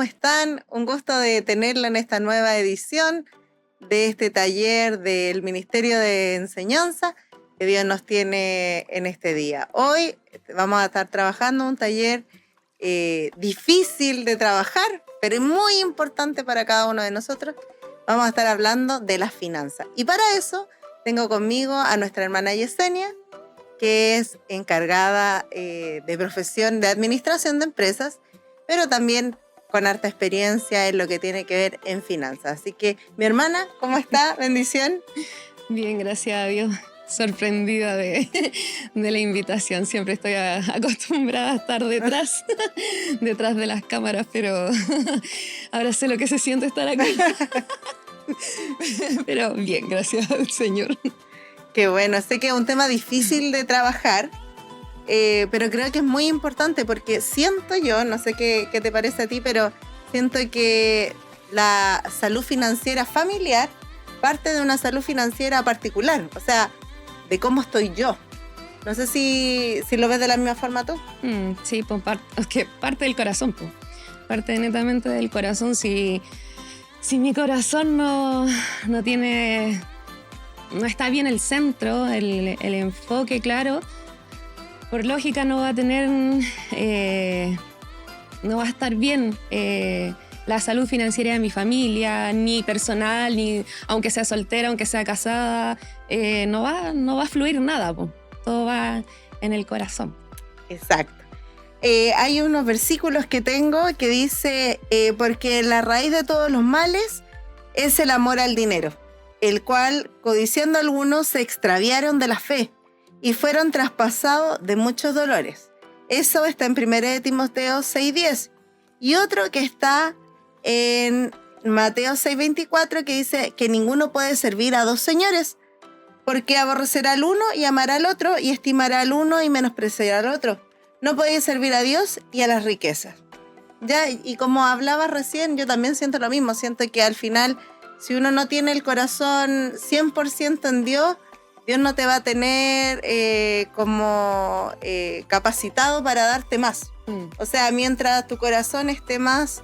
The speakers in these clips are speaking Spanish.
¿cómo están? Un gusto de tenerla en esta nueva edición de este taller del Ministerio de Enseñanza que Dios nos tiene en este día. Hoy vamos a estar trabajando un taller difícil de trabajar, pero muy importante para cada uno de nosotros. Vamos a estar hablando de las finanzas. Y para eso tengo conmigo a nuestra hermana Yesenia, que es encargada de profesión de administración de empresas, pero también con harta experiencia en lo que tiene que ver en finanzas. Así que, mi hermana, ¿cómo está? Bendición. Bien, gracias a Dios. Sorprendida de la invitación. Siempre estoy acostumbrada a estar detrás de las cámaras, pero ahora sé lo que se siente estar aquí. Pero bien, gracias al Señor. Qué bueno, sé que es un tema difícil de trabajar, pero creo que es muy importante porque siento yo, no sé qué te parece a ti, pero siento que la salud financiera familiar parte de una salud financiera particular, o sea, de cómo estoy yo. No sé si lo ves de la misma forma tú. Sí, pues parte del corazón, pues. Parte netamente del corazón. Si mi corazón no está bien el centro, el enfoque claro, por lógica no va a tener, no va a estar bien la salud financiera de mi familia, ni personal, ni aunque sea soltera, aunque sea casada, no va a fluir nada, po. Todo va en el corazón. Exacto. Hay unos versículos que tengo que dice, porque la raíz de todos los males es el amor al dinero, el cual, codiciando algunos, se extraviaron de la fe y fueron traspasados de muchos dolores. Eso está en 1 Timoteo 6:10. Y otro que está en Mateo 6:24, que dice que ninguno puede servir a dos señores, porque aborrecerá al uno y amará al otro, y estimará al uno y menospreciará al otro. No podéis servir a Dios y a las riquezas. Ya, y como hablaba recién, yo también siento lo mismo. Siento que al final, si uno no tiene el corazón 100% en Dios, Dios no te va a tener capacitado para darte más. O sea, mientras tu corazón esté más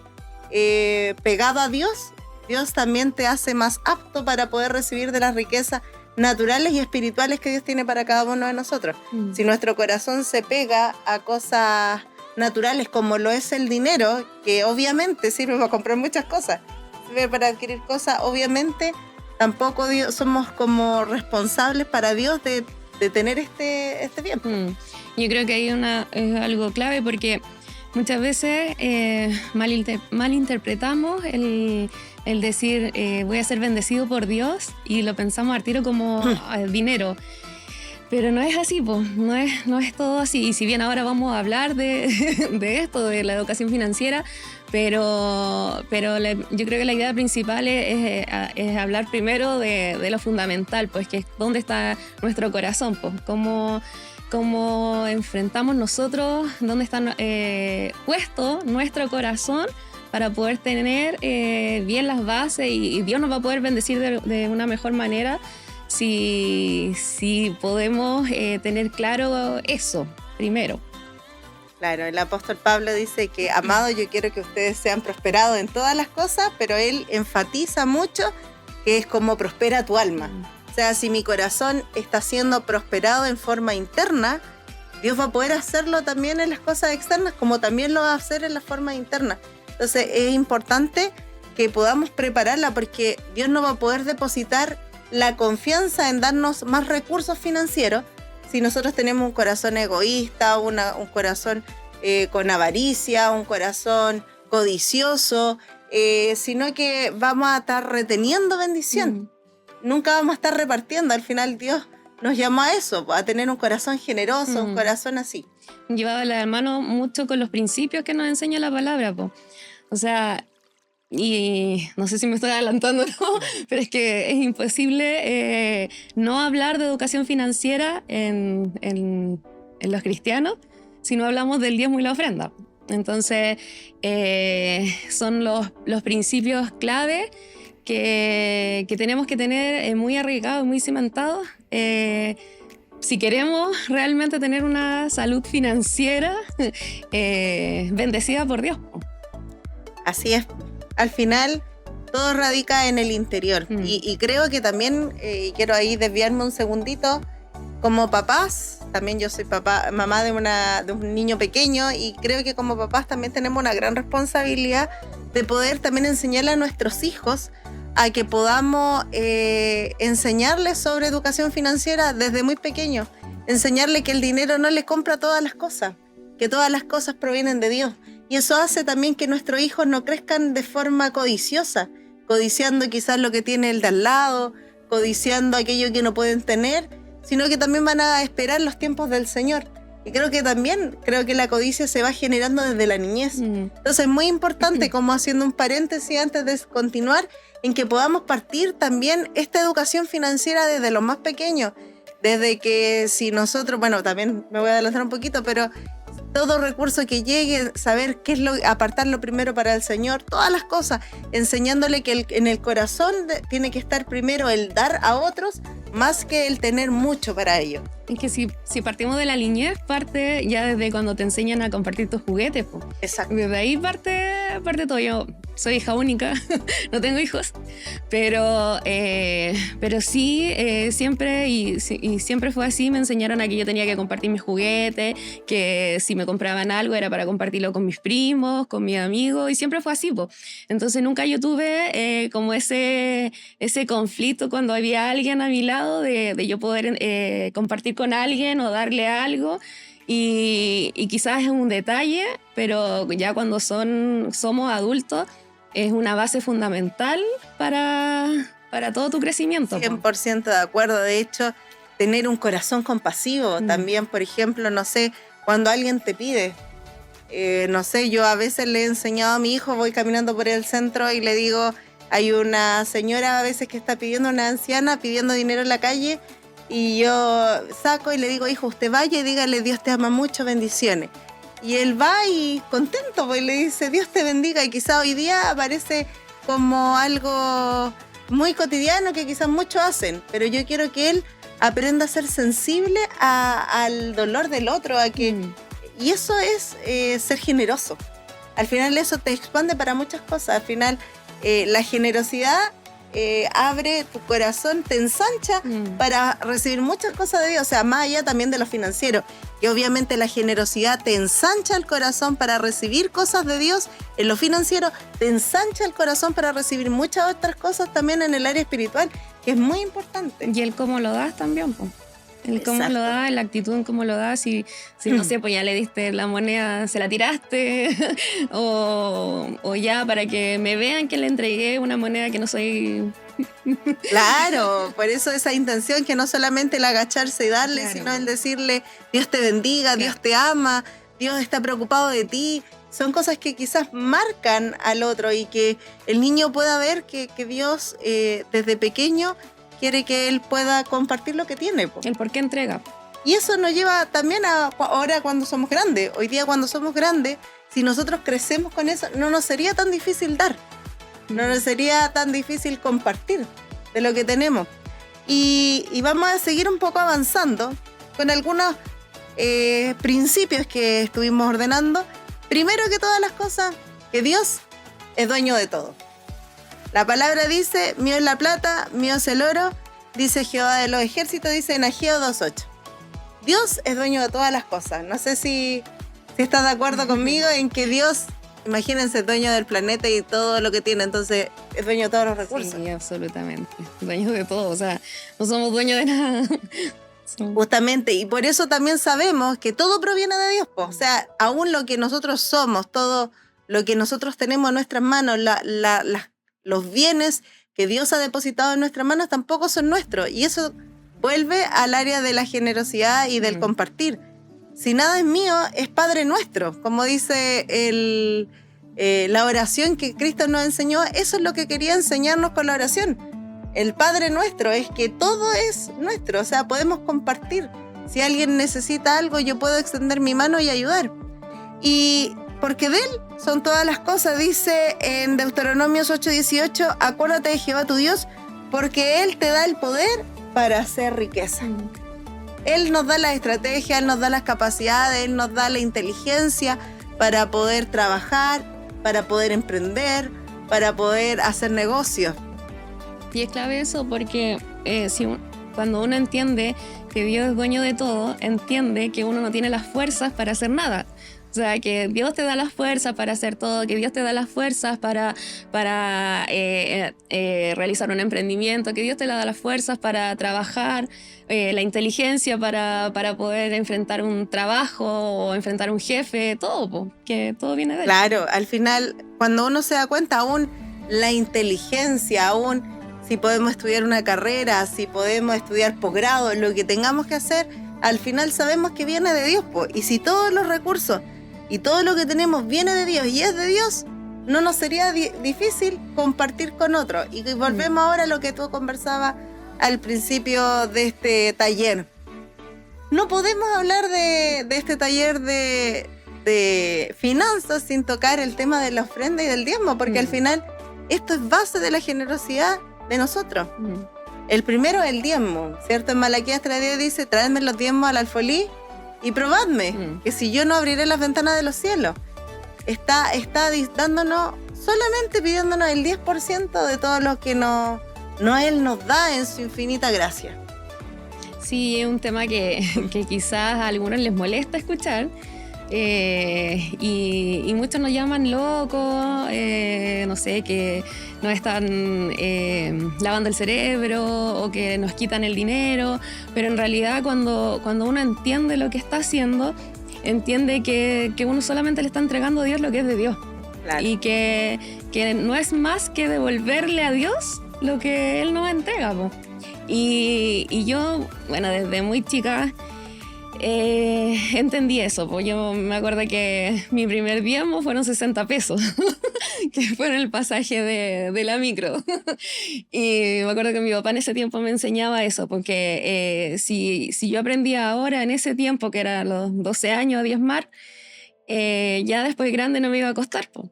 pegado a Dios, Dios también te hace más apto para poder recibir de las riquezas naturales y espirituales que Dios tiene para cada uno de nosotros. Si nuestro corazón se pega a cosas naturales como lo es el dinero, que obviamente sirve para comprar muchas cosas, sirve para adquirir cosas, obviamente tampoco somos como responsables para Dios de tener este bien. Yo creo que ahí es algo clave porque muchas veces malinterpretamos el decir voy a ser bendecido por Dios y lo pensamos al tiro como dinero. Pero no es así, pues, no es todo así. Y si bien ahora vamos a hablar de esto, de la educación financiera, pero yo creo que la idea principal es hablar primero de lo fundamental, pues que es dónde está nuestro corazón, pues, cómo enfrentamos nosotros, dónde está puesto nuestro corazón para poder tener bien las bases y Dios nos va a poder bendecir de una mejor manera si podemos tener claro eso primero. Claro, el apóstol Pablo dice que, amado, yo quiero que ustedes sean prosperados en todas las cosas, pero él enfatiza mucho que es como prospera tu alma. O sea, si mi corazón está siendo prosperado en forma interna, Dios va a poder hacerlo también en las cosas externas, como también lo va a hacer en la forma interna. Entonces es importante que podamos prepararla porque Dios no va a poder depositar la confianza en darnos más recursos financieros si nosotros tenemos un corazón egoísta, un corazón con avaricia, un corazón codicioso, sino que vamos a estar reteniendo bendición. Nunca vamos a estar repartiendo. Al final Dios nos llamó a eso, a tener un corazón generoso, un corazón así. Llevaba la mano mucho con los principios que nos enseña la palabra, po. O sea, y no sé si me estoy adelantando o no, pero es que es imposible no hablar de educación financiera en los cristianos si no hablamos del diezmo y la ofrenda. Entonces, son los principios clave que tenemos que tener muy arraigados, muy cimentados, si queremos realmente tener una salud financiera bendecida por Dios. Así es. Al final, todo radica en el interior. Y creo que también, y quiero ahí desviarme un segundito, como papás, también yo soy mamá de un niño pequeño, y creo que como papás también tenemos una gran responsabilidad de poder también enseñarle a nuestros hijos a que podamos enseñarles sobre educación financiera desde muy pequeños. Enseñarle que el dinero no le compra todas las cosas, que todas las cosas provienen de Dios. Y eso hace también que nuestros hijos no crezcan de forma codiciosa, codiciando quizás lo que tiene el de al lado, codiciando aquello que no pueden tener, sino que también van a esperar los tiempos del Señor. Y creo que la codicia se va generando desde la niñez. Entonces es muy importante, como haciendo un paréntesis antes de continuar, en que podamos partir también esta educación financiera desde los más pequeños. Desde que si nosotros, bueno, también me voy a adelantar un poquito, pero todo recurso que llegue, saber qué es apartarlo primero para el Señor, todas las cosas, enseñándole que en el corazón tiene que estar primero el dar a otros más que el tener mucho para ellos. Es que si partimos de la niñez, parte ya desde cuando te enseñan a compartir tus juguetes, po. Exacto. Desde ahí parte todo. Yo soy hija única, no tengo hijos, pero sí, siempre y siempre fue así. Me enseñaron a que yo tenía que compartir mis juguetes, que si me compraban algo era para compartirlo con mis primos, con mis amigos, y siempre fue así, po. Entonces nunca yo tuve como ese conflicto cuando había alguien a mi lado de yo poder compartir con alguien o darle algo. Y quizás es un detalle, pero ya cuando somos adultos es una base fundamental para todo tu crecimiento. 100% de acuerdo. De hecho, tener un corazón compasivo también, por ejemplo, no sé, cuando alguien te pide, no sé, yo a veces le he enseñado a mi hijo, voy caminando por el centro y le digo, hay una señora a veces que está pidiendo, una anciana pidiendo dinero en la calle, y yo saco y le digo, hijo, usted vaya y dígale, Dios te ama mucho, bendiciones. Y él va y contento, pues le dice, Dios te bendiga. Y quizá hoy día aparece como algo muy cotidiano que quizás muchos hacen, pero yo quiero que él aprenda a ser sensible al dolor del otro, y eso es ser generoso. Al final eso te expande para muchas cosas. Al final la generosidad abre tu corazón, te ensancha para recibir muchas cosas de Dios, o sea, más allá también de lo financiero, que obviamente la generosidad te ensancha el corazón para recibir cosas de Dios. En lo financiero te ensancha el corazón para recibir muchas otras cosas también en el área espiritual, que es muy importante. Y el cómo lo das también, pues. El cómo lo das, la actitud en cómo lo das, si no sé, pues ya le diste la moneda, se la tiraste, o ya para que me vean que le entregué una moneda que no soy. Claro, por eso esa intención, que no solamente el agacharse y darle, claro, sino el decirle, Dios te bendiga, claro, Dios te ama, Dios está preocupado de ti. Son cosas que quizás marcan al otro, y que el niño pueda ver que Dios desde pequeño quiere que él pueda compartir lo que tiene. El por qué entrega. Y eso nos lleva también a ahora cuando somos grandes. Hoy día cuando somos grandes, si nosotros crecemos con eso, no nos sería tan difícil dar. No nos sería tan difícil compartir de lo que tenemos. Y vamos a seguir un poco avanzando con algunos principios que estuvimos ordenando. Primero que todas las cosas, que Dios es dueño de todo. La palabra dice, mío es la plata, mío es el oro, dice Jehová de los ejércitos, dice en Ageo 2:8. Dios es dueño de todas las cosas. No sé si estás de acuerdo conmigo en que Dios, imagínense, es dueño del planeta y todo lo que tiene, entonces es dueño de todos los recursos. Sí, absolutamente. Dueño de todo, o sea, no somos dueños de nada. Justamente, y por eso también sabemos que todo proviene de Dios, o sea, aún lo que nosotros somos, todo lo que nosotros tenemos en nuestras manos, los bienes que Dios ha depositado en nuestras manos tampoco son nuestros, y eso vuelve al área de la generosidad y del compartir. Si nada es mío, es Padre nuestro, como dice la oración que Cristo nos enseñó. Eso es lo que quería enseñarnos con la oración. El Padre nuestro es que todo es nuestro, o sea, podemos compartir. Si alguien necesita algo, yo puedo extender mi mano y ayudar. Y porque de Él son todas las cosas, dice en Deuteronomio 8:18, acuérdate de Jehová tu Dios, porque Él te da el poder para hacer riqueza. Él nos da la estrategia, Él nos da las capacidades, Él nos da la inteligencia para poder trabajar, para poder emprender, para poder hacer negocios. Y es clave eso porque cuando uno entiende que Dios es dueño de todo, entiende que uno no tiene las fuerzas para hacer nada. O sea, que Dios te da las fuerzas para hacer todo, que Dios te da las fuerzas para realizar un emprendimiento, que Dios te da las fuerzas para trabajar, la inteligencia para poder enfrentar un trabajo o enfrentar un jefe, todo, que todo viene de Él. Claro, al final, cuando uno se da cuenta, aún la inteligencia, aún si podemos estudiar una carrera, si podemos estudiar posgrado, lo que tengamos que hacer, al final sabemos que viene de Dios, po. Y si todos los recursos y todo lo que tenemos viene de Dios y es de Dios, no nos sería difícil compartir con otros. Y volvemos ahora a lo que tú conversabas al principio de este taller. No podemos hablar de este taller de finanzas sin tocar el tema de la ofrenda y del diezmo, porque al final esto es base de la generosidad de nosotros. El primero es el diezmo, ¿cierto? En Malaquías 3:10 dice: traedme los diezmos al alfolí y probadme, que si yo no abriré las ventanas de los cielos. Está dándonos, solamente pidiéndonos el 10% de todo lo que Él nos da en su infinita gracia. Sí, es un tema que quizás a algunos les molesta escuchar. Y muchos nos llaman locos, no sé, que nos están lavando el cerebro o que nos quitan el dinero, pero en realidad cuando uno entiende lo que está haciendo, entiende que uno solamente le está entregando a Dios lo que es de Dios. Claro. Y que no es más que devolverle a Dios lo que Él nos entrega, po. Y yo, bueno, desde muy chica entendí eso, pues yo me acuerdo que mi primer diezmo fueron 60 pesos, que fueron el pasaje de la micro. Y me acuerdo que mi papá en ese tiempo me enseñaba eso, porque si yo aprendía ahora en ese tiempo, que era los 12 años a diezmar, ya después grande no me iba a costar, pues.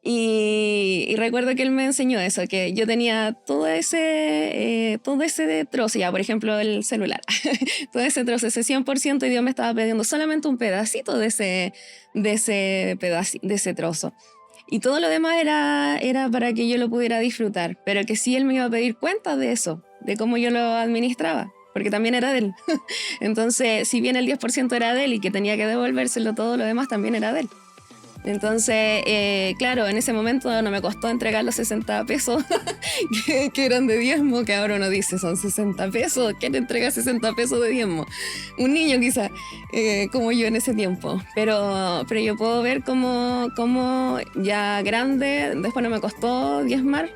Y recuerdo que él me enseñó eso, que yo tenía todo ese trozo, ya por ejemplo el celular, todo ese trozo, ese 100%, y Dios me estaba pidiendo solamente un pedacito de ese trozo. Y todo lo demás era para que yo lo pudiera disfrutar, pero que sí Él me iba a pedir cuenta de eso, de cómo yo lo administraba, porque también era de Él. Entonces, si bien el 10% era de Él y que tenía que devolvérselo, todo lo demás también era de Él. Entonces, claro, en ese momento no me costó entregar los 60 pesos que eran de diezmo, que ahora uno dice, son 60 pesos, ¿quién entrega 60 pesos de diezmo? Un niño quizá, como yo en ese tiempo. Pero yo puedo ver cómo ya grande, después no me costó diezmar,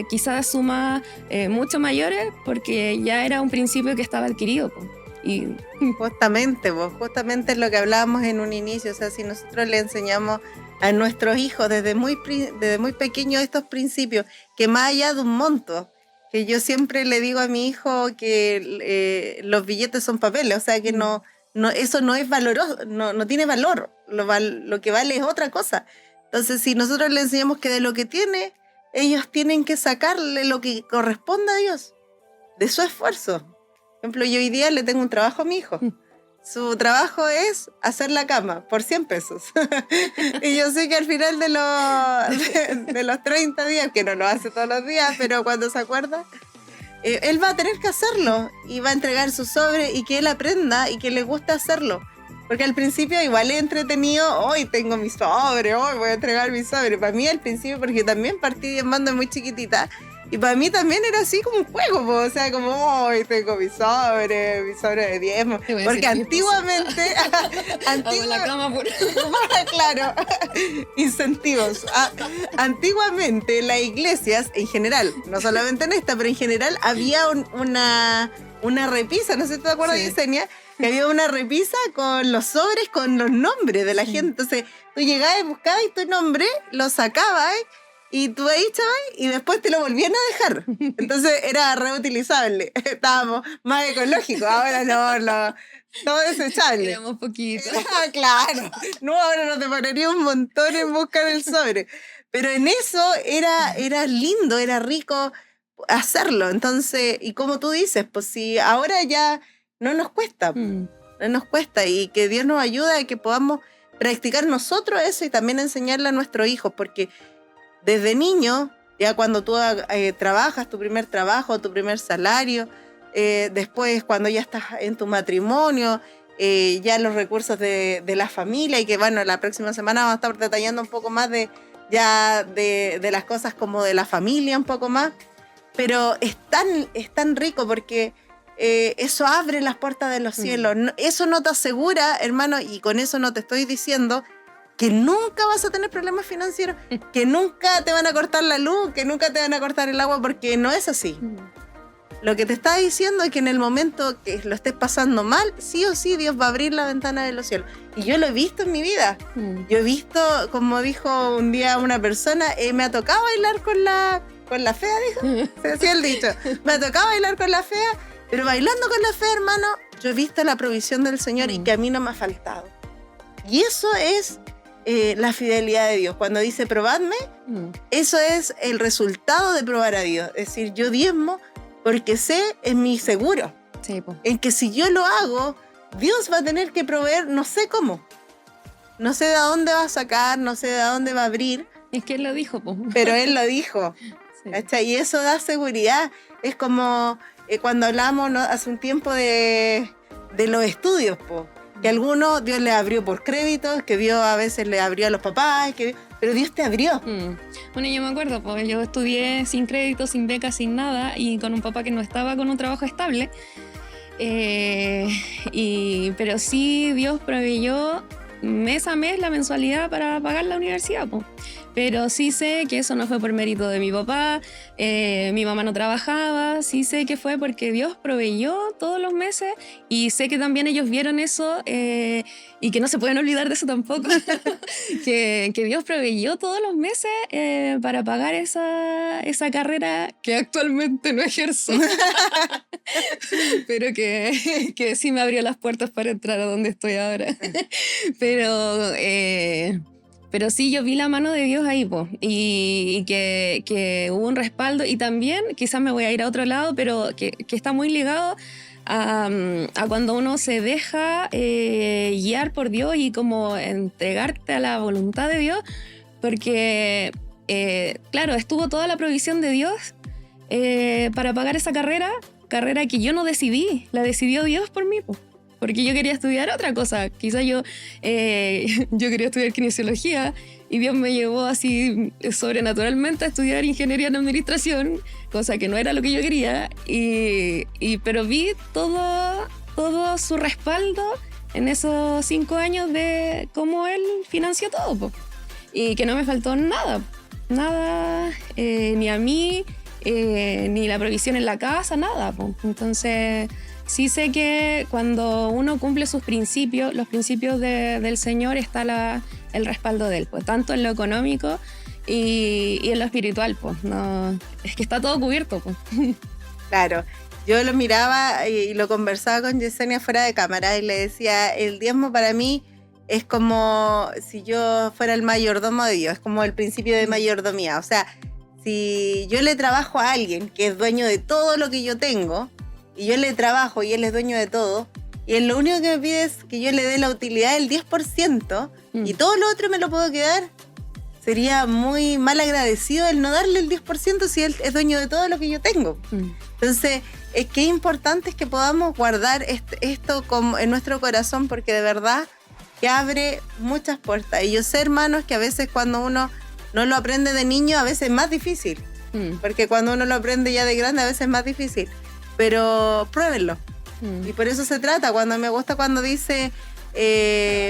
quizás sumas mucho mayores, porque ya era un principio que estaba adquirido, pues. Y justamente es lo que hablábamos en un inicio. O sea, si nosotros le enseñamos a nuestros hijos desde muy pequeños estos principios, que más allá de un monto, que yo siempre le digo a mi hijo que los billetes son papeles, o sea que no eso no es valoroso, no tiene valor, lo que vale es otra cosa. Entonces, si nosotros le enseñamos que de lo que tiene, ellos tienen que sacarle lo que corresponde a Dios, de su esfuerzo. Por ejemplo, yo hoy día le tengo un trabajo a mi hijo. Su trabajo es hacer la cama por 100 pesos. Y yo sé que al final de los 30 días, que no lo hace todos los días, pero cuando se acuerda, él va a tener que hacerlo y va a entregar su sobre y que él aprenda y que le guste hacerlo. Porque al principio igual es entretenido, hoy tengo mi sobre, hoy voy a entregar mi sobre. Para mí al principio, porque también partí diezmando muy chiquitita, y para mí también era así como un juego, o sea, como, hoy tengo mi sobre de diezmo. Porque antiguamente... Hago la cama por... Claro, incentivos. Antiguamente las iglesias, en general, no solamente en esta, pero en general, había una repisa, no sé si te acuerdas, sí, Yesenia, que había una repisa con los sobres, con los nombres de la gente. Entonces, tú llegabas y buscabas tu nombre, lo sacabas, y tú ahí, chaval, y después te lo volvían a dejar. Entonces era reutilizable. Estábamos más ecológicos. Ahora no, todo desechable. Éramos poquitos. Claro. No, ahora no te pararía un montón en buscar el sobre. Pero en eso era lindo, era rico hacerlo. Entonces, y como tú dices, pues si ahora ya no nos cuesta. No nos cuesta. Y que Dios nos ayude a que podamos practicar nosotros eso y también enseñarle a nuestros hijos, porque desde niño, ya cuando tú trabajas tu primer trabajo, tu primer salario, después cuando ya estás en tu matrimonio, ya los recursos de la familia, y que bueno, la próxima semana vamos a estar detallando un poco más de las cosas como de la familia un poco más, pero es tan rico porque eso abre las puertas de los cielos. Eso no te asegura, hermano, y con eso no te estoy diciendo que nunca vas a tener problemas financieros, que nunca te van a cortar la luz, que nunca te van a cortar el agua, porque no es así. Lo que te está diciendo es que en el momento que lo estés pasando mal, sí o sí Dios va a abrir la ventana de los cielos. Y yo lo he visto en mi vida. Yo he visto, como dijo un día una persona, me ha tocado bailar con la fea, dijo. Se decía el dicho. Me ha tocado bailar con la fea, pero bailando con la fea, hermano, yo he visto la provisión del Señor y que a mí no me ha faltado. Y eso es la fidelidad de Dios. Cuando dice probadme, eso es el resultado de probar a Dios. Es decir, yo diezmo porque sé en mi seguro, sí, en que si yo lo hago, Dios va a tener que proveer, no sé cómo. No sé de dónde va a sacar, no sé de dónde va a abrir. Es que Él lo dijo, po. Pero Él lo dijo. Sí. Y eso da seguridad. Es como cuando hablamos, ¿no?, hace un tiempo de los estudios, po. Que a algunos Dios les abrió por créditos, que Dios a veces le abrió a los papás, pero Dios te abrió. Bueno, yo me acuerdo, pues yo estudié sin crédito, sin beca, sin nada, y con un papá que no estaba con un trabajo estable. Pero sí, Dios proveyó mes a mes la mensualidad para pagar la universidad, pues. Pero sí sé que eso no fue por mérito de mi papá, mi mamá no trabajaba, sí sé que fue porque Dios proveyó todos los meses, y sé que también ellos vieron eso y que no se pueden olvidar de eso tampoco, que Dios proveyó todos los meses para pagar esa carrera que actualmente no ejerzo, pero que sí me abrió las puertas para entrar a donde estoy ahora. Pero sí, yo vi la mano de Dios ahí, po, y que hubo un respaldo, y también, quizás me voy a ir a otro lado, pero que está muy ligado a cuando uno se deja guiar por Dios y como entregarte a la voluntad de Dios, porque, claro, estuvo toda la provisión de Dios para pagar esa carrera que yo no decidí, la decidió Dios por mí, po. Porque yo quería estudiar otra cosa. Quizás yo quería estudiar kinesiología y Dios me llevó así sobrenaturalmente a estudiar ingeniería en administración, cosa que no era lo que yo quería. Pero vi todo su respaldo en esos 5 años de cómo Él financió todo, po. Y que no me faltó nada, ni a mí, ni la provisión en la casa, nada, po. Entonces sí sé que cuando uno cumple sus principios, los principios del Señor, está el respaldo de Él, pues, tanto en lo económico y en lo espiritual, pues. No, es que está todo cubierto, pues. Claro, yo lo miraba y lo conversaba con Yesenia fuera de cámara y le decía, el diezmo para mí es como si yo fuera el mayordomo de Dios, es como el principio de mayordomía. O sea, si yo le trabajo a alguien que es dueño de todo lo que yo tengo, y yo le trabajo y él es dueño de todo, y él lo único que me pide es que yo le dé la utilidad del 10%, y todo lo otro me lo puedo quedar, sería muy mal agradecido el no darle el 10% si él es dueño de todo lo que yo tengo. Entonces, qué importante es que podamos guardar esto como en nuestro corazón, porque de verdad que abre muchas puertas. Y yo sé, hermanos, que a veces cuando uno no lo aprende de niño, a veces es más difícil, porque cuando uno lo aprende ya de grande, a veces es más difícil. Pero pruébenlo. Y por eso se trata. Cuando me gusta cuando dice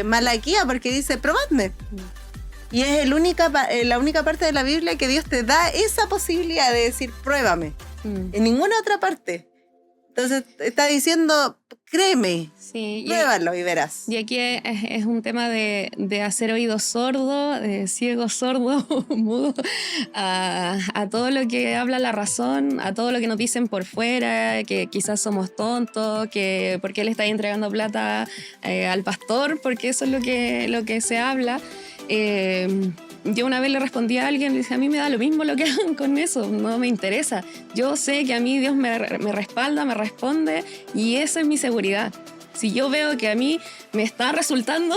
Malaquía, porque dice probadme. Y es la única parte de la Biblia que Dios te da esa posibilidad de decir pruébame. En ninguna otra parte. Entonces está diciendo créeme, sí, pruébalo y verás. Y aquí es un tema de hacer oídos sordos, de ciegos sordos, mudos, a todo lo que habla la razón, a todo lo que nos dicen por fuera, que quizás somos tontos, que por qué le estáis entregando plata al pastor, porque eso es lo que se habla. Yo una vez le respondí a alguien, le dije, a mí me da lo mismo lo que hagan con eso, no me interesa. Yo sé que a mí Dios me respalda, me responde, y esa es mi seguridad. Si yo veo que a mí me está resultando,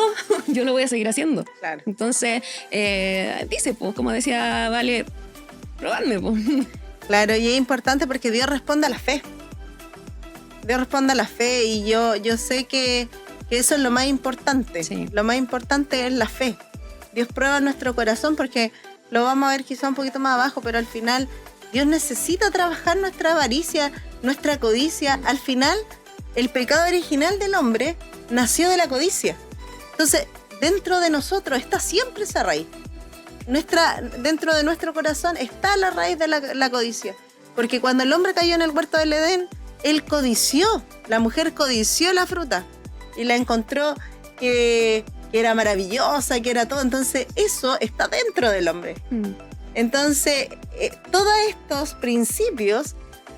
yo lo voy a seguir haciendo. Claro. Entonces, dice, pues, como decía Vale, probarme, pues. Claro, y es importante porque Dios responde a la fe. Dios responde a la fe y yo sé que eso es lo más importante. Sí. Lo más importante es la fe. Dios prueba nuestro corazón porque lo vamos a ver quizá un poquito más abajo, pero al final Dios necesita trabajar nuestra avaricia, nuestra codicia. Al final, el pecado original del hombre nació de la codicia. Entonces, dentro de nosotros está siempre esa raíz. Dentro de nuestro corazón está la raíz de la codicia. Porque cuando el hombre cayó en el huerto del Edén, él codició, la mujer codició la fruta y la encontró que era maravillosa, que era todo. Entonces, eso está dentro del hombre. Entonces, todos estos principios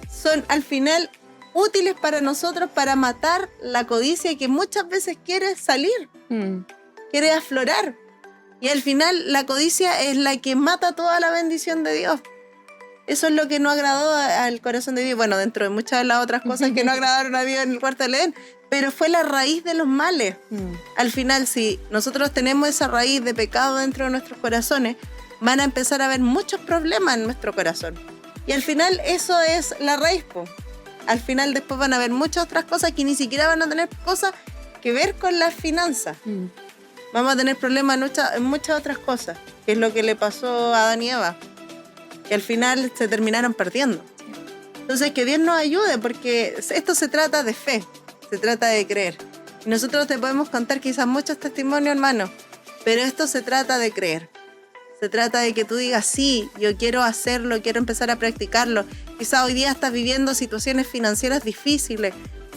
son al final útiles para nosotros para matar la codicia que muchas veces quiere salir, quiere aflorar. Y al final la codicia es la que mata toda la bendición de Dios. Eso es lo que no agradó al corazón de Dios. Bueno, dentro de muchas de las otras cosas que no agradaron a Dios en el huerto del Edén, pero fue la raíz de los males. Al final, si nosotros tenemos esa raíz de pecado dentro de nuestros corazones, van a empezar a haber muchos problemas en nuestro corazón. Y al final eso es la raíz, po. Al final después van a haber muchas otras cosas que ni siquiera van a tener cosas que ver con las finanzas. Vamos a tener problemas en muchas otras cosas, que es lo que le pasó a Adán y Eva, que al final se terminaron perdiendo. Entonces, que Dios nos ayude, porque esto se trata de fe, se trata de creer. Y nosotros te podemos contar quizás muchos testimonios, hermano, pero esto se trata de creer. Se trata de que tú digas, sí, yo quiero hacerlo, quiero empezar a practicarlo. Quizás hoy día estás viviendo situaciones financieras difíciles,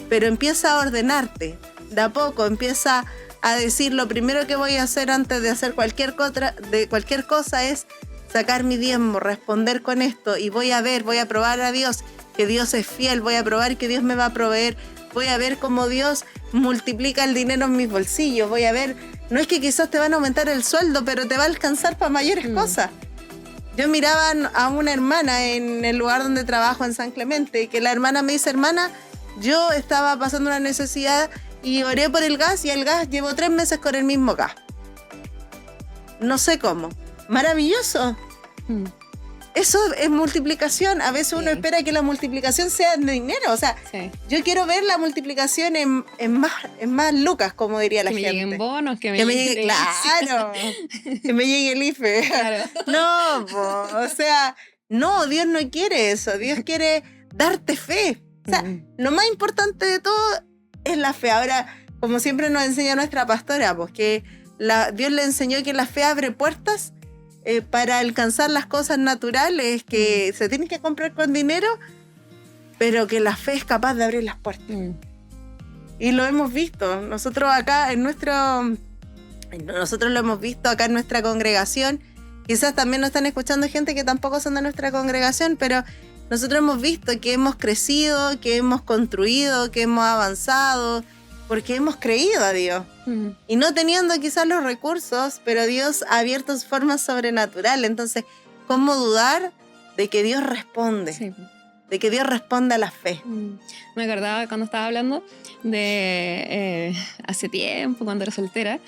pero empieza a ordenarte. De a poco empieza a decir, lo primero que voy a hacer antes de hacer cualquier cosa es sacar mi diezmo, responder con esto, y voy a probar a Dios, que Dios es fiel, voy a probar que Dios me va a proveer, voy a ver cómo Dios multiplica el dinero en mis bolsillos, voy a ver, no es que quizás te van a aumentar el sueldo, pero te va a alcanzar para mayores cosas. Yo miraba a una hermana en el lugar donde trabajo en San Clemente, que la hermana me dice, hermana, yo estaba pasando una necesidad y oré por el gas, y el gas llevo 3 meses con el mismo gas. No sé cómo. Maravilloso. Eso es multiplicación. A veces uno espera que la multiplicación sea de dinero. O sea, yo quiero ver la multiplicación en más lucas, como diría la gente. Que me lleguen bonos, que me llegue... Claro. Que me llegue el IFE. Claro. No, o sea, no, Dios no quiere eso. Dios quiere darte fe. O sea, lo más importante de todo es la fe. Ahora, como siempre nos enseña nuestra pastora, pues que Dios le enseñó que la fe abre puertas para alcanzar las cosas naturales que se tienen que comprar con dinero, pero que la fe es capaz de abrir las puertas. Y lo hemos visto. Nosotros lo hemos visto acá en nuestra congregación. Quizás también nos están escuchando gente que tampoco son de nuestra congregación, pero nosotros hemos visto que hemos crecido, que hemos construido, que hemos avanzado, porque hemos creído a Dios. Y no teniendo quizás los recursos, pero Dios ha abierto su forma sobrenatural. Entonces, ¿cómo dudar de que Dios responde? Sí. De que Dios responde a la fe. Me acordaba cuando estaba hablando de hace tiempo, cuando era soltera,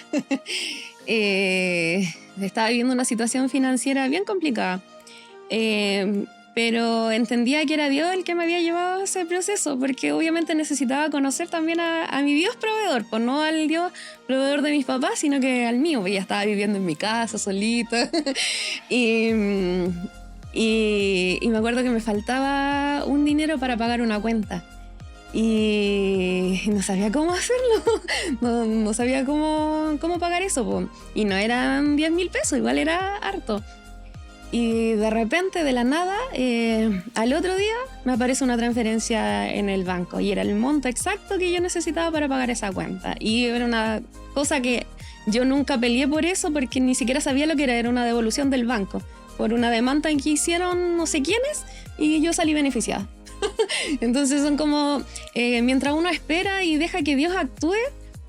estaba viviendo una situación financiera bien complicada. Pero entendía que era Dios el que me había llevado a ese proceso, porque obviamente necesitaba conocer también a mi Dios proveedor, pues no al Dios proveedor de mis papás, sino que al mío, porque ya estaba viviendo en mi casa solita. y me acuerdo que me faltaba un dinero para pagar una cuenta. Y no sabía cómo hacerlo, no sabía cómo pagar eso, pues. Y no eran 10.000 pesos, igual era harto. Y de repente, de la nada, al otro día me aparece una transferencia en el banco y era el monto exacto que yo necesitaba para pagar esa cuenta. Y era una cosa que yo nunca peleé por eso, porque ni siquiera sabía lo que era una devolución del banco por una demanda en que hicieron no sé quiénes y yo salí beneficiada. Entonces son como, mientras uno espera y deja que Dios actúe,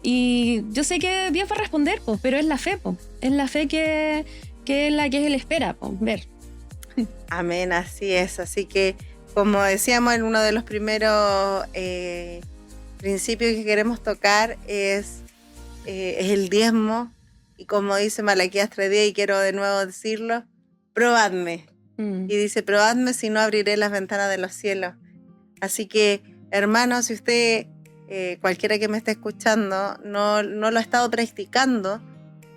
y yo sé que Dios va a responder, pues, pero es la fe, pues, es la fe que es la que él espera, pues, ver. Amén, así es. Así que, como decíamos en uno de los primeros principio que queremos tocar es el diezmo. Y como dice Malaquías 3:10, y quiero de nuevo decirlo, probadme. Y dice, probadme si no abriré las ventanas de los cielos. Así que, hermanos, si usted, cualquiera que me esté escuchando, no lo ha estado practicando,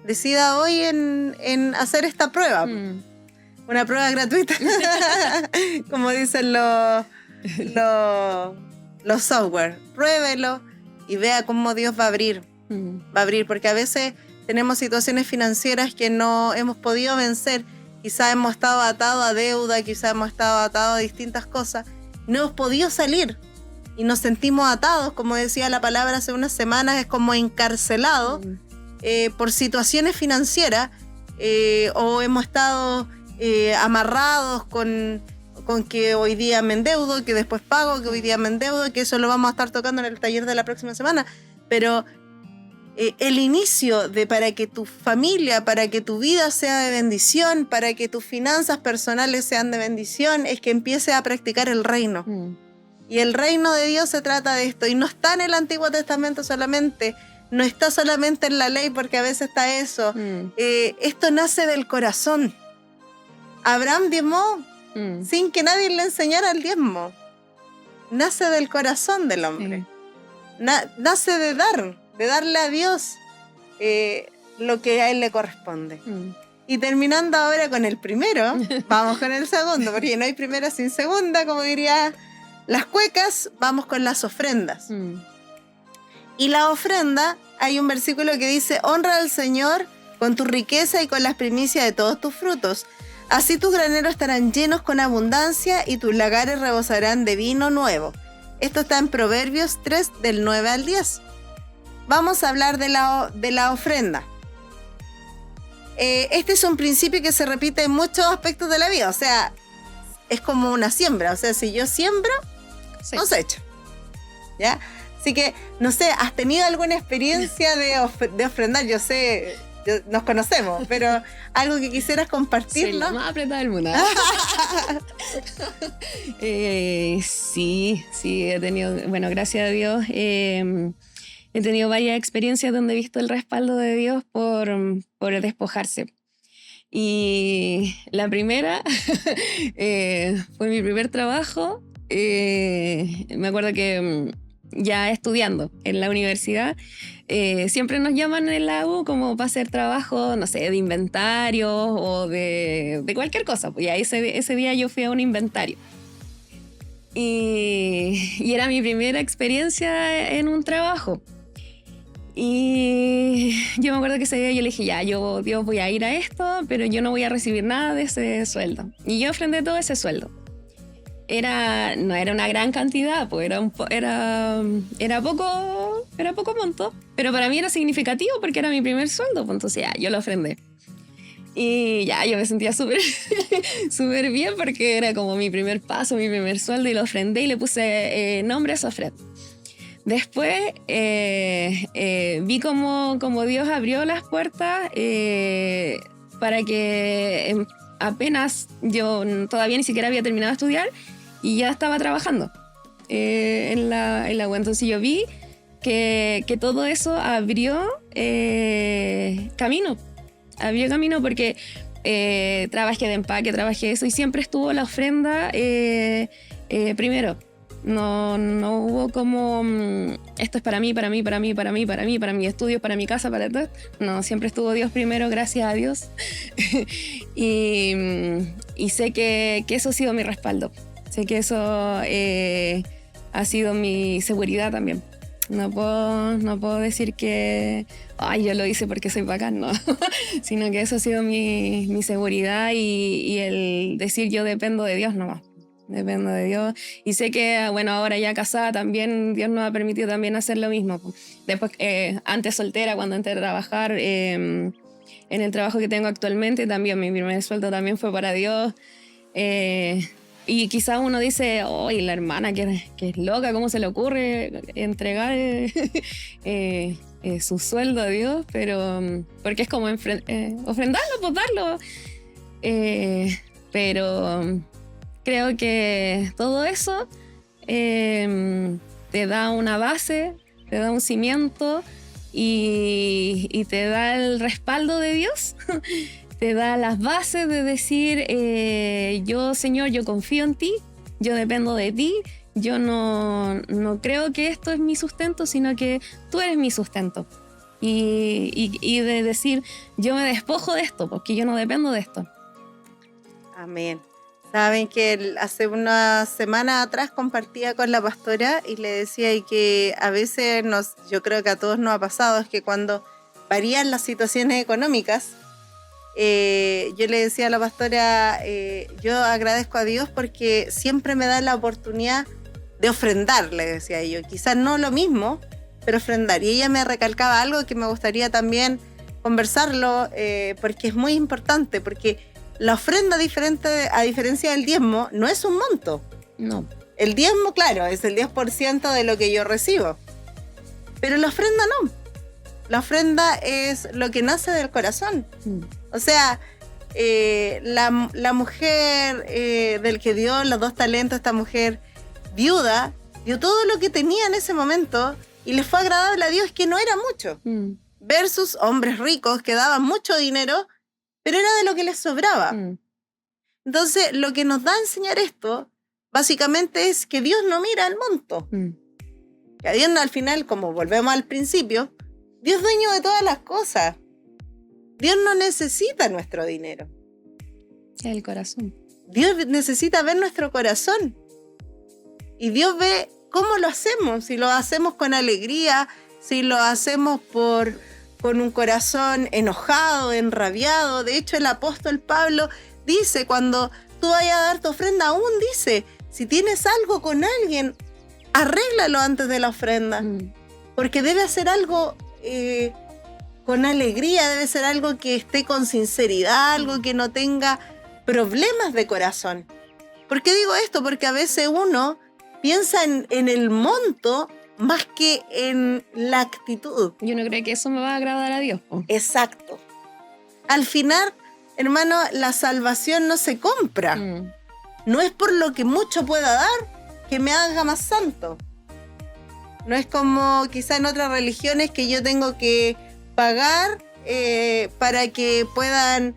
decida hoy en hacer esta prueba. Una prueba gratuita, como dicen los software. Pruébelo y vea cómo Dios va a abrir. Va a abrir, porque a veces tenemos situaciones financieras que no hemos podido vencer. Quizás hemos estado atados a deuda, quizás hemos estado atados a distintas cosas. No hemos podido salir y nos sentimos atados, como decía la palabra hace unas semanas, es como encarcelados por situaciones financieras, o hemos estado amarrados con que hoy día me endeudo, que después pago, que hoy día me endeudo, que eso lo vamos a estar tocando en el taller de la próxima semana. Pero el inicio de para que tu familia, para que tu vida sea de bendición, para que tus finanzas personales sean de bendición, es que empieces a practicar el reino. Y el reino de Dios se trata de esto. Y no está en el Antiguo Testamento solamente, no está solamente en la ley, porque a veces está eso. Esto nace del corazón. Abraham diezmó sin que nadie le enseñara el diezmo. Nace del corazón del hombre. Nace de darle a Dios lo que a él le corresponde. Y terminando ahora con el primero, vamos con el segundo, porque no hay primera sin segunda, como diría las cuecas. Vamos con las ofrendas. Y la ofrenda, hay un versículo que dice: honra al Señor con tu riqueza y con las primicias de todos tus frutos. Así tus graneros estarán llenos con abundancia y tus lagares rebosarán de vino nuevo. Esto está en Proverbios 3, del 9 al 10. Vamos a hablar de la ofrenda. Este es un principio que se repite en muchos aspectos de la vida. O sea, es como una siembra. O sea, si yo siembro, cosecho. ¿Ya? Así que, no sé, ¿has tenido alguna experiencia de ofrendar? Yo sé, nos conocemos, pero algo que quisieras compartir, ¿no? Soy la más apretada del mundo. Sí, he tenido, bueno, gracias a Dios, he tenido varias experiencias donde he visto el respaldo de Dios por despojarse. Y la primera fue mi primer trabajo. Me acuerdo que ya estudiando en la universidad, siempre nos llaman en la U como para hacer trabajo, no sé, de inventario o de cualquier cosa. Pues ya ese día yo fui a un inventario. Y era mi primera experiencia en un trabajo. Y yo me acuerdo que ese día yo le dije, Dios, voy a ir a esto, pero yo no voy a recibir nada de ese sueldo. Y yo ofrendé todo ese sueldo. No era una gran cantidad, pues era poco monto, pero para mí era significativo porque era mi primer sueldo, pues entonces yo lo ofrendé. Y yo me sentía súper bien porque era como mi primer paso, mi primer sueldo, y lo ofrendé y le puse nombre a esa ofrenda. Después vi como Dios abrió las puertas para que apenas yo todavía ni siquiera había terminado de estudiar y ya estaba trabajando en la web. Entonces yo vi que todo eso abrió camino. Abrió camino porque trabajé de empaque, trabajé eso y siempre estuvo la ofrenda primero. No hubo como esto es para mí, para mis estudios, para mi casa, para todo. No, siempre estuvo Dios primero, gracias a Dios. y sé que eso ha sido mi respaldo. Sé que eso ha sido mi seguridad también. No puedo decir que yo lo hice porque soy bacán, no. Sino que eso ha sido mi seguridad y el decir yo dependo de Dios nomás. Dependo de Dios. Y sé que, bueno, ahora ya casada también, Dios nos ha permitido también hacer lo mismo. Después, antes soltera, cuando entré a trabajar, en el trabajo que tengo actualmente, también mi primer sueldo también fue para Dios. Y quizás uno dice, la hermana que es loca, ¿cómo se le ocurre entregar su sueldo a Dios? Pero, porque es como ofrendarlo, pues darlo. Pero creo que todo eso te te da una base, te da un cimiento y te da el respaldo de Dios. Te da las bases de decir, yo, Señor, yo confío en ti, yo dependo de ti, yo no creo que esto es mi sustento, sino que tú eres mi sustento. Y de decir, yo me despojo de esto, porque yo no dependo de esto. Amén. Saben que hace unas semanas atrás compartía con la pastora y le decía y que a veces yo creo que a todos nos ha pasado, es que cuando varían las situaciones económicas, yo le decía a la pastora, yo agradezco a Dios porque siempre me da la oportunidad de ofrendar, le decía yo. Quizás no lo mismo, pero ofrendar. Y ella me recalcaba algo que me gustaría también conversarlo, porque es muy importante, porque la ofrenda, a diferencia del diezmo, no es un monto. No. El diezmo, claro, es el 10% de lo que yo recibo. Pero la ofrenda no. La ofrenda es lo que nace del corazón. O sea, la mujer del que dio los 2 talentos, esta mujer viuda, dio todo lo que tenía en ese momento y le fue agradable a Dios, que no era mucho. Versus hombres ricos que daban mucho dinero, pero era de lo que les sobraba. Entonces, lo que nos da a enseñar esto, básicamente es que Dios no mira el monto. Que a Dios al final, como volvemos al principio, Dios es dueño de todas las cosas. Dios no necesita nuestro dinero. El corazón. Dios necesita ver nuestro corazón. Y Dios ve cómo lo hacemos. Si lo hacemos con alegría, si lo hacemos con un corazón enojado, enrabiado. De hecho, el apóstol Pablo dice, cuando tú vayas a dar tu ofrenda, aún dice, si tienes algo con alguien, arréglalo antes de la ofrenda. Porque debe ser algo con alegría, debe ser algo que esté con sinceridad, algo que no tenga problemas de corazón. ¿Por qué digo esto? Porque a veces uno piensa en el monto más que en la actitud. Yo no creo que eso me va a agradar a Dios. Exacto. Al final, hermano, la salvación no se compra. No es por lo que mucho pueda dar que me haga más santo. No es como quizá en otras religiones que yo tengo que pagar para que puedan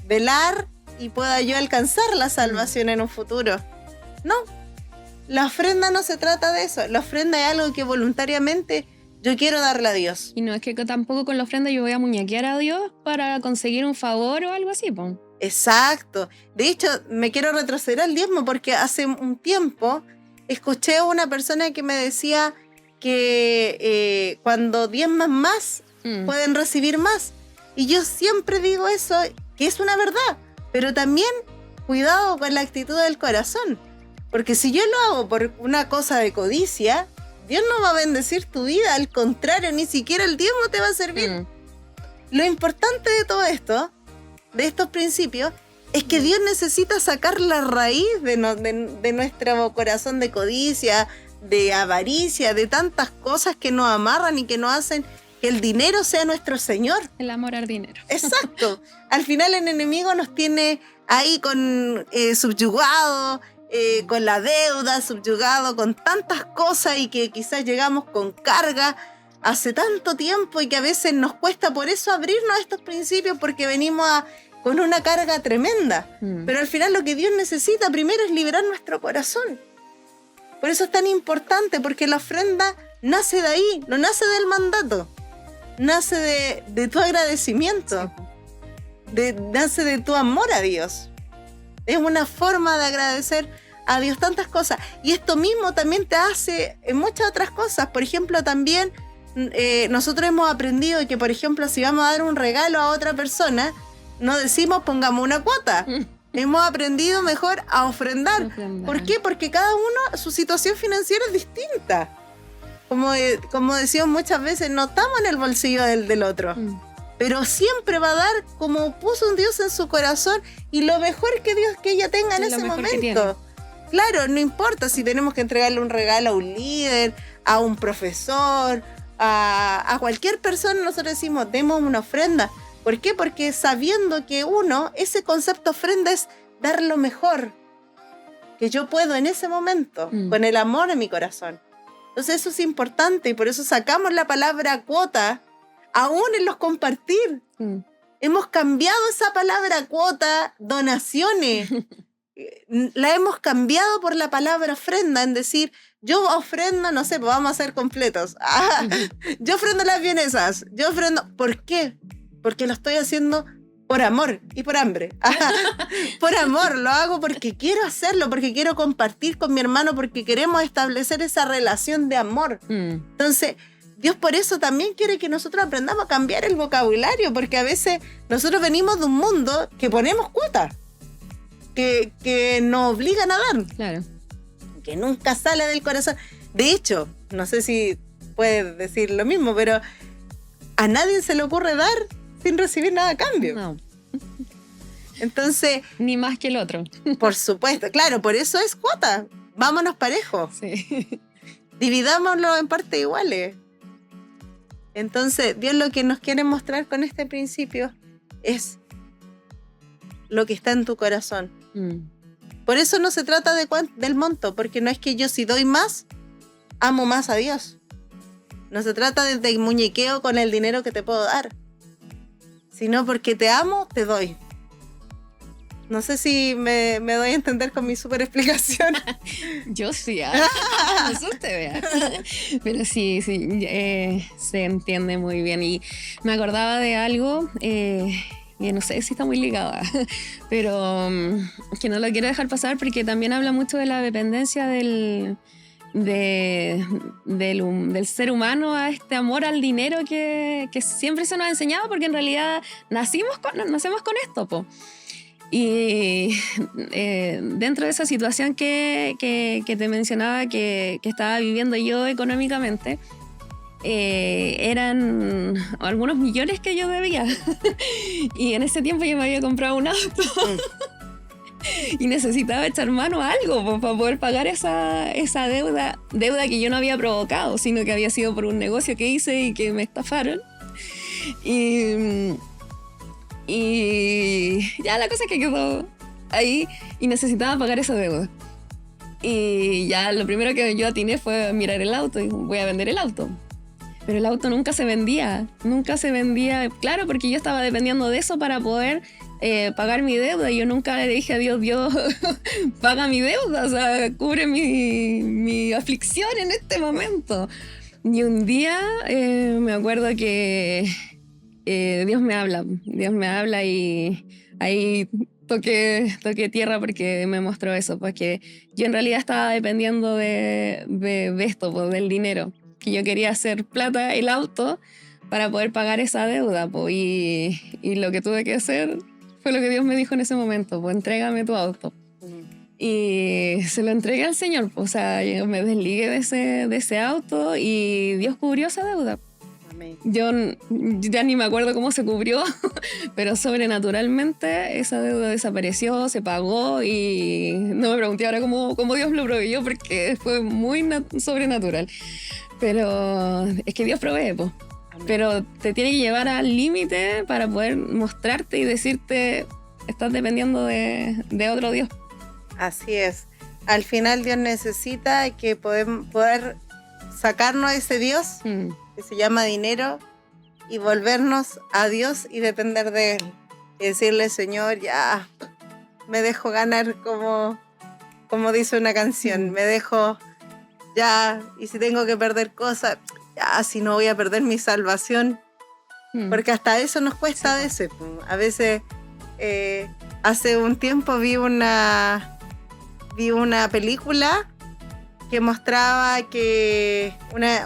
velar y pueda yo alcanzar la salvación en un futuro. No, la ofrenda no se trata de eso. La ofrenda es algo que voluntariamente yo quiero darle a Dios. Y no es que tampoco con la ofrenda yo voy a muñequear a Dios para conseguir un favor o algo así, po. Exacto. De hecho, me quiero retroceder al diezmo porque hace un tiempo escuché a una persona que me decía que cuando diezman más, pueden recibir más. Y yo siempre digo eso, que es una verdad. Pero también cuidado con la actitud del corazón. Porque si yo lo hago por una cosa de codicia, Dios no va a bendecir tu vida. Al contrario, ni siquiera el diezmo te va a servir. Lo importante de todo esto, de estos principios, es que Dios necesita sacar la raíz de nuestro corazón de codicia, de avaricia, de tantas cosas que nos amarran y que nos hacen que el dinero sea nuestro Señor. El amor al dinero. Exacto. Al final el enemigo nos tiene ahí con subyugado, con la deuda, subyugado con tantas cosas y que quizás llegamos con carga hace tanto tiempo y que a veces nos cuesta por eso abrirnos a estos principios porque venimos con una carga tremenda. Pero al final lo que Dios necesita primero es liberar nuestro corazón. Por eso es tan importante, porque la ofrenda nace de ahí, no nace del mandato. Nace de tu agradecimiento. Nace de tu amor a Dios. Es una forma de agradecer a Dios tantas cosas. Y esto mismo también te hace en muchas otras cosas. Por ejemplo, también nosotros hemos aprendido que, por ejemplo, si vamos a dar un regalo a otra persona, no decimos pongamos una cuota. Hemos aprendido mejor a ofrendar. ¿Por qué? Porque cada uno, su situación financiera es distinta. Como decimos muchas veces, no estamos en el bolsillo del otro. Pero siempre va a dar como puso un Dios en su corazón y lo mejor que Dios que ella tenga en ese momento. Claro, no importa si tenemos que entregarle un regalo a un líder, a un profesor, a cualquier persona, nosotros decimos, demos una ofrenda. ¿Por qué? Porque sabiendo que ese concepto ofrenda es dar lo mejor que yo puedo en ese momento, con el amor en mi corazón. Entonces eso es importante y por eso sacamos la palabra cuota, aún en los compartir. Hemos cambiado esa palabra cuota, donaciones, la hemos cambiado por la palabra ofrenda, en decir, yo ofrendo, no sé, pues vamos a ser completos. Yo ofrendo las vienesas, yo ofrendo. ¿Por qué? Porque lo estoy haciendo por amor y por hambre. Por amor, lo hago porque quiero hacerlo, porque quiero compartir con mi hermano, porque queremos establecer esa relación de amor. Entonces, Dios por eso también quiere que nosotros aprendamos a cambiar el vocabulario, porque a veces nosotros venimos de un mundo que ponemos cuotas, que nos obligan a dar. Claro. Que nunca sale del corazón. De hecho, no sé si puedes decir lo mismo, pero a nadie se le ocurre dar sin recibir nada a cambio. No. Entonces... Ni más que el otro. Por supuesto, claro, por eso es cuota. Vámonos parejos. Sí. Dividámoslo en partes iguales. Entonces, Dios lo que nos quiere mostrar con este principio es lo que está en tu corazón. Por eso no se trata del monto, porque no es que yo si doy más, amo más a Dios. No se trata de muñequeo con el dinero que te puedo dar, sino porque te amo, te doy. No sé si me doy a entender con mi super explicación. Yo sí, eso usted vea. Pero sí, se entiende muy bien. Y me acordaba de algo, y no sé si está muy ligada, pero que no lo quiero dejar pasar porque también habla mucho de la dependencia del ser humano a este amor al dinero que siempre se nos ha enseñado, porque en realidad nacemos con esto, po. Y dentro de esa situación que te mencionaba que estaba viviendo yo económicamente, eran algunos millones que yo debía. Y en ese tiempo yo me había comprado un auto y necesitaba echar mano a algo para poder pagar esa deuda que yo no había provocado, sino que había sido por un negocio que hice y que me estafaron. Y ya la cosa es que quedó ahí y necesitaba pagar esa deuda. Y ya lo primero que yo atiné fue mirar el auto y voy a vender el auto. Pero el auto nunca se vendía, claro, porque yo estaba dependiendo de eso para poder pagar mi deuda. Yo nunca le dije a Dios, paga mi deuda, o sea, cubre mi aflicción en este momento. Y un día me acuerdo que Dios me habla y ahí toqué tierra porque me mostró eso, porque yo en realidad estaba dependiendo de esto, pues, del dinero, que yo quería hacer plata el auto para poder pagar esa deuda, pues, y lo que tuve que hacer fue lo que Dios me dijo en ese momento, pues entrégame tu auto. Y se lo entregué al Señor, pues, o sea, yo me desligué de ese auto y Dios cubrió esa deuda. Yo ya ni me acuerdo cómo se cubrió, pero sobrenaturalmente esa deuda desapareció, se pagó y no me pregunté ahora cómo Dios lo proveyó porque fue muy sobrenatural. Pero es que Dios provee, po. Pero te tiene que llevar al límite para poder mostrarte y decirte, estás dependiendo de otro Dios. Así es. Al final Dios necesita que poder sacarnos a ese Dios que se llama dinero y volvernos a Dios y depender de Él. Y decirle, Señor, ya me dejo ganar como dice una canción, me dejo ya, y si tengo que perder cosas, ya, si no voy a perder mi salvación, porque hasta eso nos cuesta a veces. A veces, hace un tiempo vi una película que mostraba que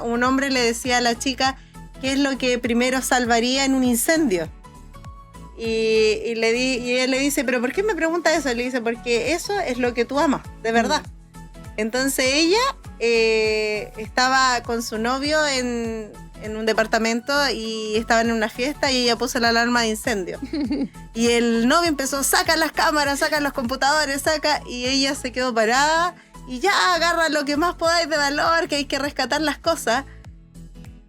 un hombre le decía a la chica qué es lo que primero salvaría en un incendio. Y él le dice, ¿pero por qué me pregunta eso? Le dice, porque eso es lo que tú amas, de verdad. Entonces ella estaba con su novio en un departamento y estaban en una fiesta y ella puso la alarma de incendio. Y el novio empezó, saca las cámaras, saca los computadores, y ella se quedó parada y ya agarra lo que más podáis de valor, que hay que rescatar las cosas.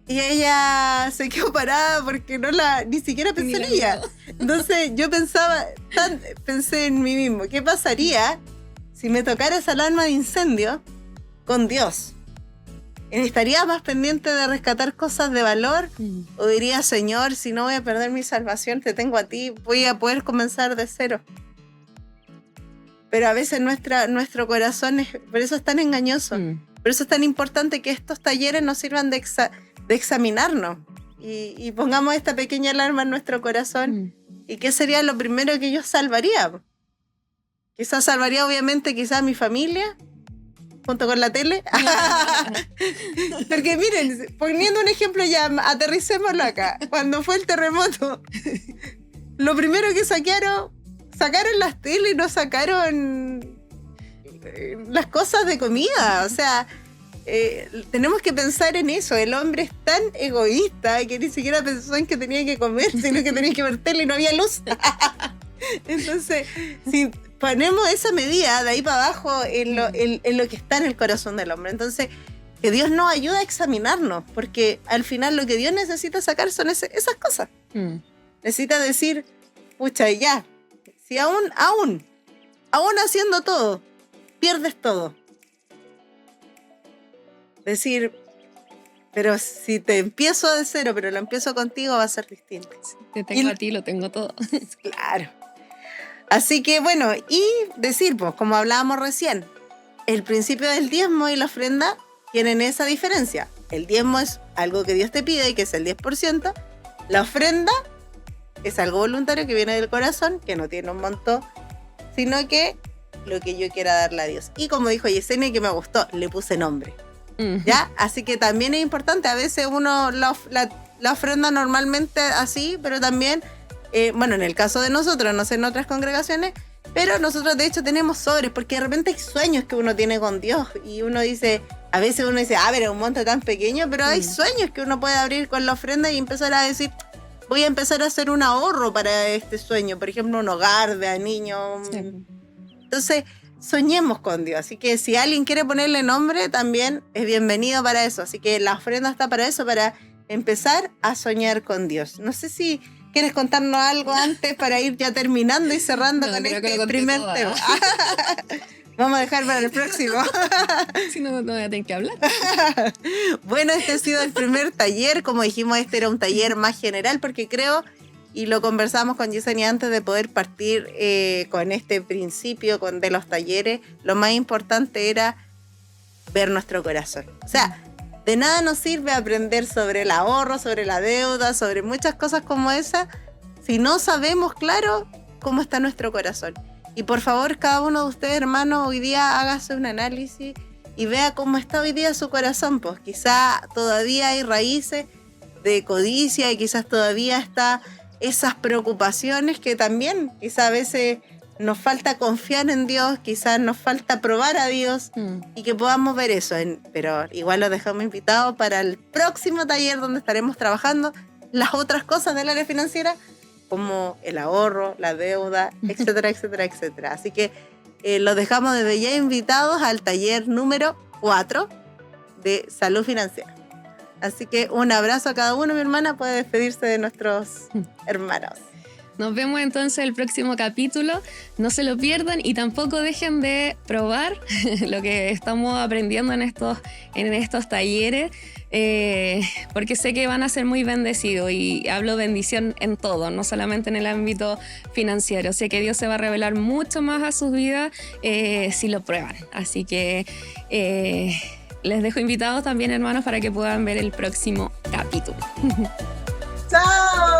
Y ella se quedó parada porque ni siquiera pensé en ella. Entonces yo pensé en mí mismo, ¿qué pasaría si me tocara esa alarma de incendio con Dios? ¿estaría más pendiente de rescatar cosas de valor? ¿O diría, Señor, si no voy a perder mi salvación, te tengo a ti, voy a poder comenzar de cero? Pero a veces nuestro corazón por eso es tan engañoso. Por eso es tan importante que estos talleres nos sirvan de examinarnos y pongamos esta pequeña alarma en nuestro corazón. ¿Y qué sería lo primero que yo salvaría? Quizás salvaría, obviamente, a mi familia, junto con la tele. Porque miren, poniendo un ejemplo ya, aterricémoslo acá. Cuando fue el terremoto, lo primero que sacaron las teles, no sacaron las cosas de comida. O sea, tenemos que pensar en eso. El hombre es tan egoísta que ni siquiera pensó en que tenía que comer, sino que tenía que ver tele y no había luz. Entonces, si ponemos esa medida de ahí para abajo en lo que está en el corazón del hombre, entonces que Dios nos ayude a examinarnos, porque al final lo que Dios necesita sacar son esas cosas. Necesita decir, pucha, ya, si aún haciendo todo, pierdes todo. Decir, pero si te empiezo de cero, pero lo empiezo contigo, va a ser distinto. Te tengo a ti, lo tengo todo. Claro. Así que bueno, y decir, pues, como hablábamos recién, el principio del diezmo y la ofrenda tienen esa diferencia. El diezmo es algo que Dios te pide, que es el 10%. La ofrenda es algo voluntario que viene del corazón, que no tiene un monto, sino que lo que yo quiera darle a Dios. Y como dijo Yesenia, que me gustó, le puse nombre. ¿Ya? Así que también es importante. A veces uno la ofrenda normalmente así, pero también, bueno, en el caso de nosotros, no sé en otras congregaciones, pero nosotros de hecho tenemos sobres, porque de repente hay sueños que uno tiene con Dios y uno dice, a veces uno dice, pero es un monto tan pequeño, pero hay sueños que uno puede abrir con la ofrenda y empezar a decir, voy a empezar a hacer un ahorro para este sueño, por ejemplo, un hogar de niños. Sí. Entonces, soñemos con Dios. Así que si alguien quiere ponerle nombre, también es bienvenido para eso. Así que la ofrenda está para eso, para empezar a soñar con Dios. No sé si quieres contarnos algo antes para ir ya terminando y cerrando con este primer tema. Vamos a dejar para el próximo. Si no, no voy a tener que hablar. Bueno, este ha sido el primer taller. Como dijimos, este era un taller más general porque creo, y lo conversamos con Yesenia antes de poder partir con este principio de los talleres, lo más importante era ver nuestro corazón. O sea, de nada nos sirve aprender sobre el ahorro, sobre la deuda, sobre muchas cosas como esa, si no sabemos claro cómo está nuestro corazón. Y por favor, cada uno de ustedes, hermanos, hoy día hágase un análisis y vea cómo está hoy día su corazón. Pues quizá todavía hay raíces de codicia y quizás todavía está esas preocupaciones que también quizá a veces nos falta confiar en Dios, quizás nos falta probar a Dios y que podamos ver eso. Pero igual los dejamos invitados para el próximo taller donde estaremos trabajando las otras cosas del área financiera, como el ahorro, la deuda, etcétera, etcétera, etcétera. Así que los dejamos desde ya invitados al taller número 4 de salud financiera. Así que un abrazo a cada uno, mi hermana, puede despedirse de nuestros hermanos. Nos vemos entonces el próximo capítulo. No se lo pierdan y tampoco dejen de probar lo que estamos aprendiendo en estos talleres, porque sé que van a ser muy bendecidos y hablo bendición en todo, no solamente en el ámbito financiero. Sé que Dios se va a revelar mucho más a sus vidas si lo prueban. Así que les dejo invitados también, hermanos, para que puedan ver el próximo capítulo. ¡Chao!